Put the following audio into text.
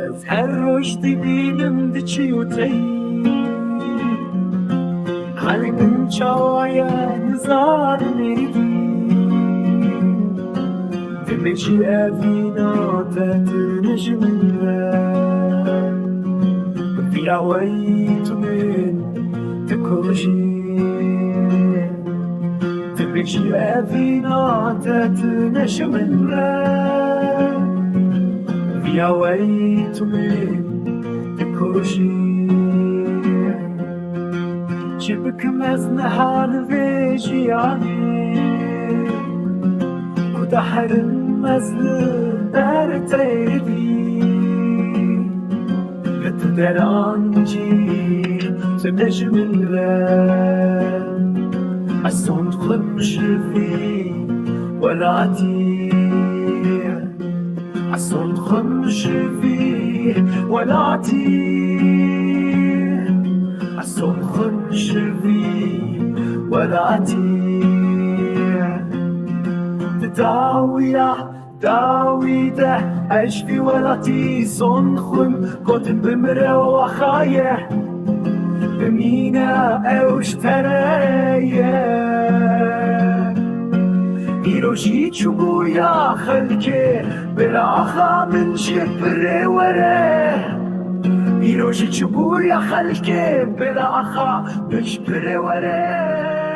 از هر رشدی دیدم دچی و تی قلبم چایا نزار نیدی دمشي أبينا تتنجمنا في عويت من تكل شيء دمشي أبينا تتنجمنا في عويت من تكل شيء شبك مزنها بيجي عليك ودحر مزل در تیری در آنجی تنجم الرام عصون خمش في ولاتي عصون خمش في ولاتي عصون خمش في ولاتي داويده أشفي ولاتي صنخم قدم بمرة وخايح بمينا أوش ترايا إيروشي تشبويا خلكي بالعخا من شبر وراه إيروشي تشبويا خلكي بالعخا من شبر وراه